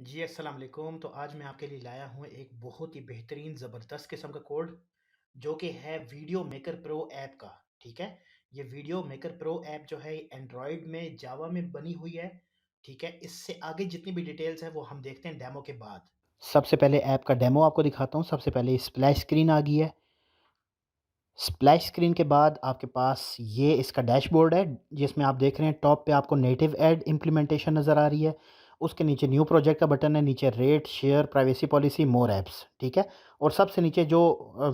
जी, अस्सलाम वालेकुम। तो आज मैं आपके लिए लाया हूँ एक बहुत ही बेहतरीन ज़बरदस्त किस्म का कोड, जो कि है वीडियो मेकर प्रो ऐप का, ठीक है? ये वीडियो मेकर प्रो ऐप जो है एंड्रॉयड में, जावा में बनी हुई है, ठीक है? इससे आगे जितनी भी डिटेल्स हैं वो हम देखते हैं डेमो के बाद। सबसे पहले ऐप का डेमो आपको दिखाता हूँ। सबसे पहले स्प्लैश स्क्रीन आ गई है। स्प्लैश स्क्रीन के बाद आपके पास ये इसका डैशबोर्ड है, जिसमें आप देख रहे हैं टॉप पे आपको नेटिव ऐड इम्प्लीमेंटेशन नज़र आ रही है। उसके नीचे न्यू प्रोजेक्ट का बटन है, नीचे रेट, शेयर, प्राइवेसी पॉलिसी, मोर ऐप्स, ठीक है? और सबसे नीचे जो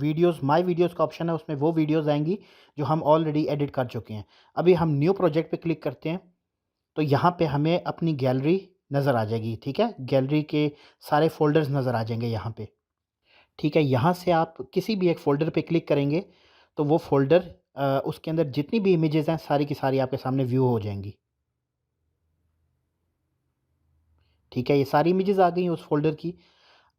वीडियोज़ माय वीडियोज़ का ऑप्शन है, उसमें वो वीडियोज़ आएँगी जो हम ऑलरेडी एडिट कर चुके हैं। अभी हम न्यू प्रोजेक्ट पे क्लिक करते हैं, तो यहाँ पे हमें अपनी गैलरी नज़र आ जाएगी, ठीक है? गैलरी के सारे फ़ोल्डर्स नज़र आ जाएँगे यहाँ पे। ठीक है, यहाँ से आप किसी भी एक फ़ोल्डर पे क्लिक करेंगे, तो वो फ़ोल्डर उसके अंदर जितनी भी इमेजेज़ हैं, सारी की सारी आपके सामने व्यू हो जाएँगी। ठीक है, ये सारी इमेजेज़ आ गई हैं उस फ़ोल्डर की।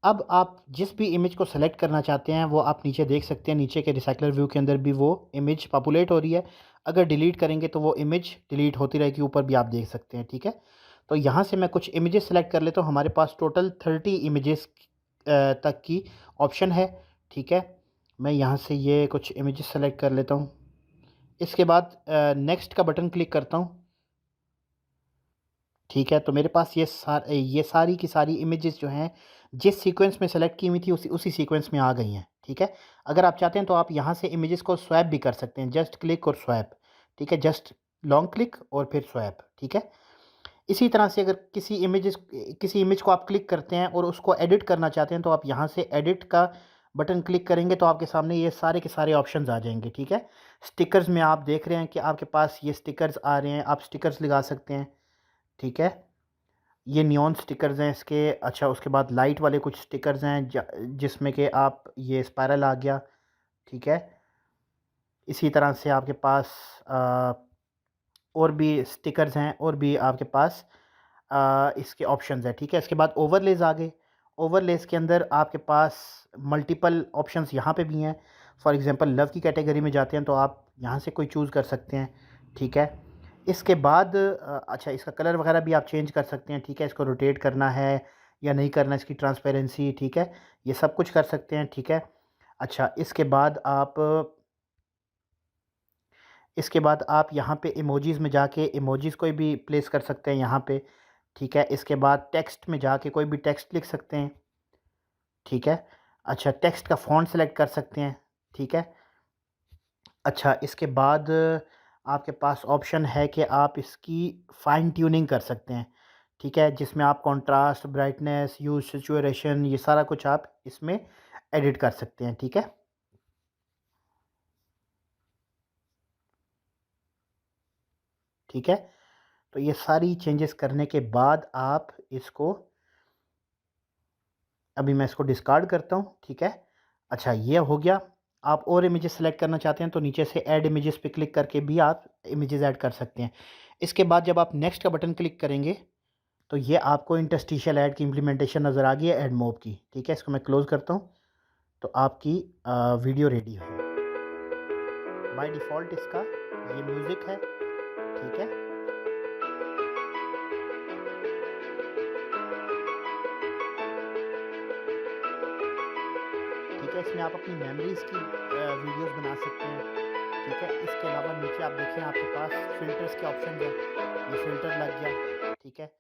अब आप जिस भी इमेज को सेलेक्ट करना चाहते हैं, वो आप नीचे देख सकते हैं, नीचे के रिसाइक्लर व्यू के अंदर भी वो इमेज पॉपुलेट हो रही है। अगर डिलीट करेंगे, तो वो इमेज डिलीट होती रहेगी, ऊपर भी आप देख सकते हैं, ठीक है? तो यहाँ से मैं कुछ इमेजेज़ सेलेक्ट कर लेता हूँ, हमारे पास टोटल 30 इमेजेज़ तक की ऑप्शन है, ठीक है? मैं यहाँ से ये कुछ इमेजेस सेलेक्ट कर लेता हूँ। इसके बाद नेक्स्ट का बटन क्लिक करता हूँ, ठीक है? तो मेरे पास ये सारी की सारी इमेजेस जो हैं, जिस सीक्वेंस में सेलेक्ट की हुई थी, उसी उसी सीक्वेंस में आ गई हैं, ठीक है? अगर आप चाहते हैं, तो आप यहाँ से इमेजेस को स्वैप भी कर सकते हैं, जस्ट क्लिक और स्वैप, ठीक है? जस्ट लॉन्ग क्लिक और फिर स्वैप, ठीक है? इसी तरह से अगर किसी इमेज को आप क्लिक करते हैं और उसको एडिट करना चाहते हैं, तो आप यहाँ से एडिट का बटन क्लिक करेंगे, तो आपके सामने ये सारे के सारे ऑप्शंस आ जाएँगे, ठीक है? स्टिकर्स में आप देख रहे हैं कि आपके पास ये स्टिकर्स आ रहे हैं, आप स्टिकर्स लगा सकते हैं, ठीक है? ये नियॉन स्टिकर्स हैं इसके। अच्छा, उसके बाद लाइट वाले कुछ स्टिकर्स हैं, जिसमें कि आप ये स्पाइरल आ गया, ठीक है? इसी तरह से आपके पास अ, और भी स्टिकर्स हैं, और भी आपके पास इसके ऑप्शंस हैं, ठीक है? इसके बाद ओवरलेज़ आ गए। ओवरलेज़ के अंदर आपके पास मल्टीपल ऑप्शंस यहाँ पे भी हैं। फॉर एग्ज़ाम्पल लव की कैटेगरी में जाते हैं, तो आप यहाँ से कोई चूज़ कर सकते हैं, ठीक है? इसके बाद अच्छा, इसका कलर वगैरह भी आप चेंज कर सकते हैं, ठीक है? इसको रोटेट करना है या नहीं करना, इसकी ट्रांसपेरेंसी, ठीक है? ये सब कुछ कर सकते हैं, ठीक है? अच्छा, इसके बाद आप यहाँ पे इमोजीज़ में जाके इमोजीज़ कोई भी प्लेस कर सकते हैं यहाँ पे, ठीक है? इसके बाद टेक्स्ट में जाके कोई भी टेक्स्ट लिख सकते हैं, ठीक है? अच्छा, टेक्स्ट का फ़ॉन्ट सेलेक्ट कर सकते हैं, ठीक है? अच्छा, इसके बाद आपके पास ऑप्शन है कि आप इसकी फ़ाइन ट्यूनिंग कर सकते हैं, ठीक है? जिसमें आप कॉन्ट्रास्ट, ब्राइटनेस, ह्यूज, सैचुरेशन, ये सारा कुछ आप इसमें एडिट कर सकते हैं, ठीक है? ठीक है? तो ये सारी चेंजेस करने के बाद आप इसको अभी मैं इसको डिस्कार्ड करता हूँ, ठीक है? अच्छा, ये हो गया। आप और इमेजेस सेलेक्ट करना चाहते हैं, तो नीचे से ऐड इमेजेस पे क्लिक करके भी आप इमेजेस ऐड कर सकते हैं। इसके बाद जब आप नेक्स्ट का बटन क्लिक करेंगे, तो ये आपको इंटरस्टिशियल ऐड की इम्प्लीमेंटेशन नज़र आ गई है, ऐड मोब की, ठीक है? इसको मैं क्लोज़ करता हूँ, तो आपकी वीडियो रेडी है। बाय डिफ़ॉल्ट इसका ये म्यूज़िक है, ठीक है? ठीक है, इसमें आप अपनी मेमोरीज़ की वीडियोज़ बना सकते हैं, ठीक है? इसके अलावा नीचे आप देखें, आपके पास फ़िल्टर्स के ऑप्शन हैं, ये फ़िल्टर लग गया, ठीक है?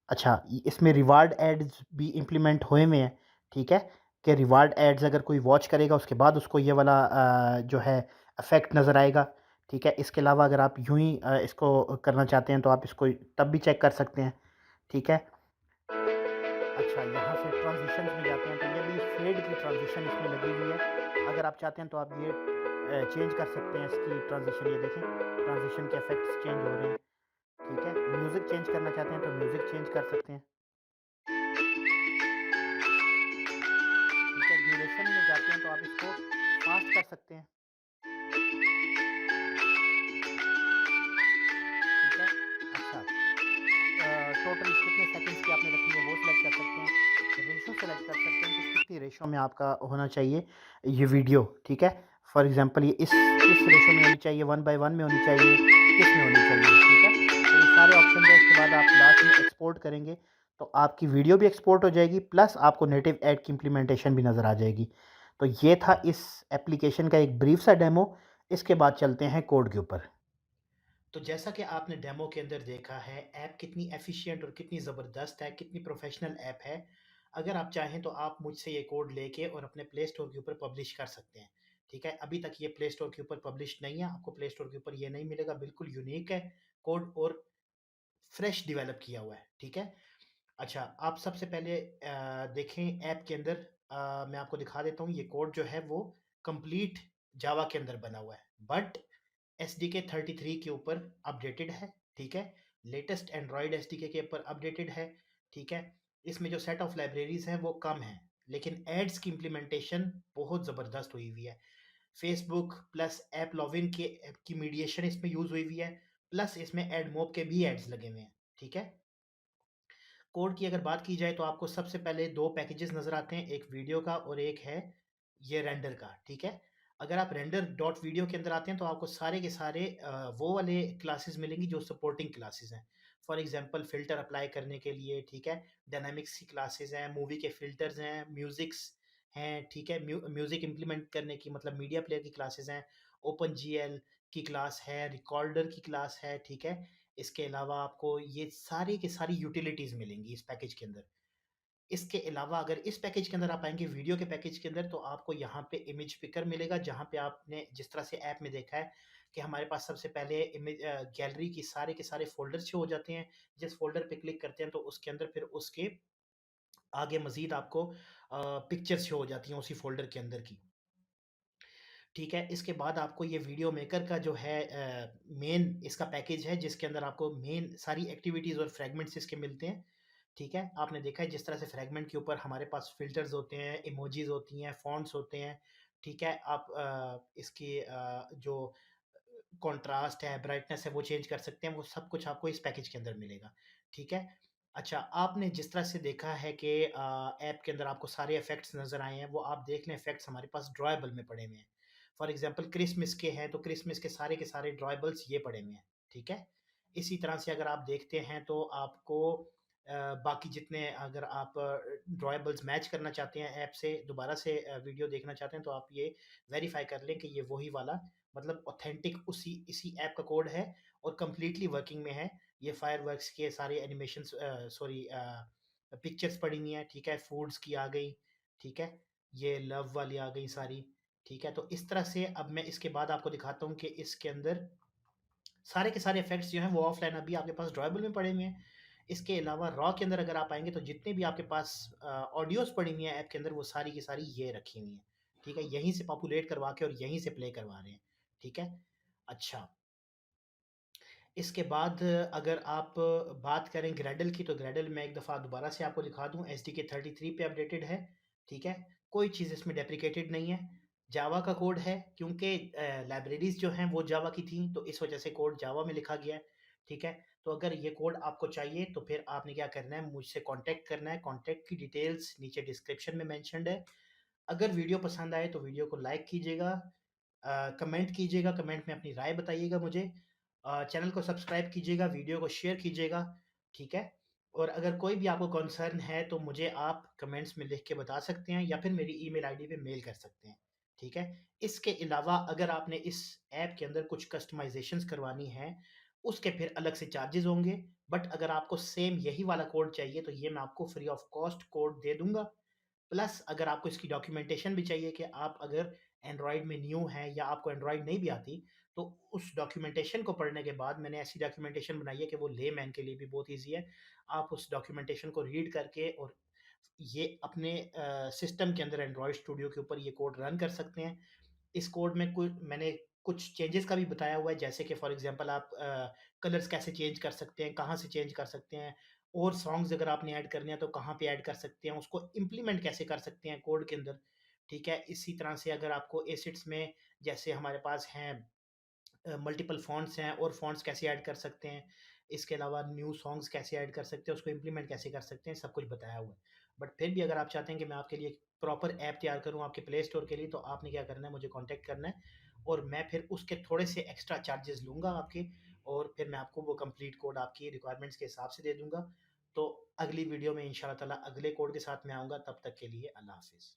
अच्छा, इसमें रिवार्ड एड्स भी इम्प्लीमेंट हुए हुए हैं, ठीक है? कि रिवार्ड एड्स अगर कोई वॉच करेगा, उसके बाद उसको ये वाला जो है इफ़ेक्ट नज़र आएगा, ठीक है? इसके अलावा अगर आप यूँ ही इसको करना चाहते हैं, तो आप इसको तब भी चेक कर सकते हैं, ठीक है? अच्छा, यहाँ से ट्रांज़िशंस में जाते हैं, तो ये भी फेड की ट्रांज़िशन इसमें लगी हुई है। अगर आप चाहते हैं, तो आप ये चेंज कर सकते हैं इसकी ट्रांज़िशन। ये देखें, ट्रांज़िशन के इफ़ेक्ट्स चेंज हो रहे हैं, ठीक है? म्यूज़िक चेंज करना चाहते हैं, तो म्यूज़िक चेंज कर सकते हैं, ठीक है? ड्यूरेशन में जाते हैं, तो आप इसको फ़ास्ट कर सकते हैं, ठीक है? अच्छा, टोटल कितने सेकंड्स की आपने रखनी है, वो सिलेक्ट कर सकते हैं। रेशो सेलेक्ट कर सकते हैं कि कितनी रेशो में आपका होना चाहिए ये वीडियो, ठीक है? फॉर एग्ज़ाम्पल ये इस रेशो में होनी चाहिए, 1/1 में होनी चाहिए, किस में होनी चाहिए, ठीक है? तो ये सारे ऑप्शन हैं। इसके बाद आप लास्ट में एक्सपोर्ट करेंगे, तो आपकी वीडियो भी एक्सपोर्ट हो जाएगी प्लस आपको नेटिव ऐड की इम्प्लीमेंटेशन भी नज़र आ जाएगी। तो ये था इस एप्लीकेशन का एक ब्रीफ सा डेमो। इसके बाद चलते हैं कोड के ऊपर। तो जैसा कि आपने डेमो के अंदर देखा है, ऐप कितनी एफिशिएंट और कितनी ज़बरदस्त है, कितनी प्रोफेशनल ऐप है। अगर आप चाहें तो आप मुझसे ये कोड लेके और अपने प्ले स्टोर के ऊपर पब्लिश कर सकते हैं। ठीक है, अभी तक ये प्ले स्टोर के ऊपर पब्लिश नहीं है, आपको प्ले स्टोर के ऊपर ये नहीं मिलेगा, बिल्कुल यूनिक है कोड और फ्रेश डेवलप किया हुआ है। ठीक है, अच्छा, आप सबसे पहले देखें ऐप के अंदर, मैं आपको दिखा देता हूँ ये कोड जो है वो कंप्लीट जावा के अंदर बना हुआ है, बट एसडीके 33 के ऊपर अपडेटेड है। ठीक है, लेटेस्ट एंड्रॉयड एसडीके के ऊपर अपडेटेड है। ठीक है, इसमें जो सेट ऑफ लाइब्रेरीज हैं वो कम है, लेकिन एड्स की इम्प्लीमेंटेशन बहुत ज़बरदस्त हुई हुई है। फेसबुक प्लस ऐप लॉगिन के ऐप की मीडिएशन इसमें यूज़ हुई हुई है, प्लस इसमें एड मोब के भी एड्स लगे हुए हैं। ठीक है, कोड की अगर बात की जाए तो आपको सबसे पहले 2 पैकेजेस नज़र आते हैं, एक वीडियो का और एक है ये रेंडर का। ठीक है? अगर आप रेंडर डॉट वीडियो के अंदर आते हैं तो आपको सारे के सारे वो वाले क्लासेस मिलेंगी जो सपोर्टिंग क्लासेस हैं। फॉर एग्ज़ाम्पल फ़िल्टर अप्लाई करने के लिए, ठीक है? डायनामिक्स की क्लासेस हैं, मूवी के फ़िल्टर्स हैं, म्यूज़िक्स हैं, ठीक है? म्यूज़िक इम्प्लीमेंट करने की मतलब मीडिया प्लेयर की क्लासेस हैं, ओपनजीएल की क्लास है, रिकॉर्डर की क्लास है, ठीक है? इसके अलावा आपको ये सारी की सारी यूटिलिटीज़ मिलेंगी इस पैकेज के अंदर। इसके अलावा अगर इस पैकेज के अंदर आप आएँगे वीडियो के पैकेज के अंदर तो आपको यहाँ पे इमेज पिकर मिलेगा, जहाँ पे आपने जिस तरह से ऐप में देखा है कि हमारे पास सबसे पहले गैलरी की सारे के सारे फ़ोल्डर शो हो जाते हैं। जिस फ़ोल्डर पे क्लिक करते हैं तो उसके अंदर फिर उसके आगे मज़ीद आपको पिक्चर्स शो हो जाती हैं उसी फ़ोल्डर के अंदर की। ठीक है, इसके बाद आपको ये वीडियो मेकर का जो है मेन इसका पैकेज है जिसके अंदर आपको मेन सारी एक्टिविटीज़ और फ्रैगमेंट्स इसके मिलते हैं। ठीक है, आपने देखा है जिस तरह से फ्रैगमेंट के ऊपर हमारे पास फ़िल्टर्स होते हैं, इमोजीज़ होती हैं, फ़ॉन्ट्स होते हैं। ठीक है, आप इसकी जो कॉन्ट्रास्ट है, ब्राइटनेस है वो चेंज कर सकते हैं, वो सब कुछ आपको इस पैकेज के अंदर मिलेगा। ठीक है? अच्छा, आपने जिस तरह से देखा है कि ऐप के अंदर आपको सारे इफ़ेक्ट्स नज़र आए हैं, वो आप देख लें इफ़ेक्ट्स हमारे पास ड्रॉएबल में पड़े हुए हैं। फॉर एग्ज़ाम्पल क्रिसमस के हैं, तो क्रिसमस के सारे ड्रॉएबल्स ये पड़े हुए हैं। ठीक है? इसी तरह से अगर आप देखते हैं तो आपको बाकी जितने अगर आप ड्रॉएबल्स मैच करना चाहते हैं ऐप से, दोबारा से वीडियो देखना चाहते हैं, तो आप ये वेरीफ़ाई कर लें कि ये वही वाला मतलब ऑथेंटिक उसी इसी ऐप का कोड है और कंप्लीटली वर्किंग में है। ये फायरवर्क्स के सारे एनिमेशंस सॉरी पिक्चर्स पड़ी हुई हैं, ठीक है? फूड्स की आ गई, ठीक है? ये लव वाली आ गई सारी, ठीक है? तो इस तरह से अब मैं इसके बाद आपको दिखाता हूँ कि इसके अंदर सारे के सारे इफ़ेक्ट्स जो हैं वो ऑफ़लाइन अभी आपके पास ड्रॉएबल में पड़े हुए हैं। इसके अलावा रॉ के अंदर अगर आप आएँगे तो जितने भी आपके पास ऑडियोज़ पड़ी हुई हैं ऐप के अंदर वो सारी की सारी ये रखी हुई हैं, ठीक है? यहीं से पॉपुलेट करवा के और यहीं से प्ले करवा रहे हैं, ठीक है? अच्छा, इसके बाद अगर आप बात करें ग्रेडल की, तो ग्रेडल मैं एक दफ़ा दोबारा से आपको दिखा दूँ, एसडीके 33 पे अपडेटेड है, ठीक है? कोई चीज़ इसमें डेप्रिकेटेड नहीं है। जावा का कोड है क्योंकि लाइब्रेरीज़ जो हैं वो जावा की थी, तो इस वजह से कोड जावा में लिखा गया है, ठीक है? तो अगर ये कोड आपको चाहिए तो फिर आपने क्या करना है, मुझसे कॉन्टैक्ट करना है। कॉन्टैक्ट की डिटेल्स नीचे डिस्क्रिप्शन में मेंशन्ड है। अगर वीडियो पसंद आए तो वीडियो को लाइक कीजिएगा, कमेंट कीजिएगा, कमेंट में अपनी राय बताइएगा मुझे। चैनल को सब्सक्राइब कीजिएगा, वीडियो को शेयर कीजिएगा, ठीक है? और अगर कोई भी आपको कंसर्न है तो मुझे आप कमेंट्स में लिख के बता सकते हैं या फिर मेरी ईमेल आईडी पे मेल कर सकते हैं, ठीक है? इसके अलावा अगर आपने इस ऐप के अंदर कुछ कस्टमाइज़ेशंस करवानी हैं, उसके फिर अलग से चार्जेज़ होंगे। बट अगर आपको सेम यही वाला कोड चाहिए तो ये मैं आपको फ्री ऑफ कॉस्ट कोड दे दूँगा। प्लस अगर आपको इसकी डॉक्यूमेंटेशन भी चाहिए कि आप अगर एंड्रॉयड में न्यू हैं या आपको एंड्रॉयड नहीं भी आती, तो उस डॉक्यूमेंटेशन को पढ़ने के बाद मैंने ऐसी डॉक्यूमेंटेशन बनाई है कि वो लेमैन के लिए भी बहुत ईज़ी है। आप उस डॉक्यूमेंटेशन को रीड करके और ये अपने सिस्टम के अंदर एंड्रॉयड स्टूडियो के ऊपर ये कोड रन कर सकते हैं। इस कोड में कुछ मैंने कुछ चेंजेस का भी बताया हुआ है, जैसे कि फॉर एग्जांपल आप कलर्स कैसे चेंज कर सकते हैं, कहाँ से चेंज कर सकते हैं, और सॉन्ग्स अगर आपने ऐड करने हैं तो कहाँ पे ऐड कर सकते हैं, उसको इम्प्लीमेंट कैसे कर सकते हैं कोड के अंदर, ठीक है? इसी तरह से अगर आपको एसिड्स में जैसे हमारे पास हैं मल्टीपल फ़ॉन्ट्स हैं और फ़ॉन्ट्स कैसे ऐड कर सकते हैं, इसके अलावा न्यू सॉन्ग्स कैसे ऐड कर सकते हैं, उसको इम्प्लीमेंट कैसे कर सकते हैं, सब कुछ बताया हुआ है। बट फिर भी अगर आप चाहते हैं कि मैं आपके लिए एक प्रॉपर ऐप तैयार करूँ आपके प्ले स्टोर के लिए, तो आपने क्या करना है, मुझे कॉन्टैक्ट करना है और मैं फिर उसके थोड़े से एक्स्ट्रा चार्जेज़ लूँगा आपके, और फिर मैं आपको वो कंप्लीट कोड आपकी रिक्वायरमेंट्स के हिसाब से दे दूँगा। तो अगली वीडियो में इंशाअल्लाह ताला अगले कोड के साथ मैं आऊँगा, तब तक के लिए अल्लाह हाफ़िज़।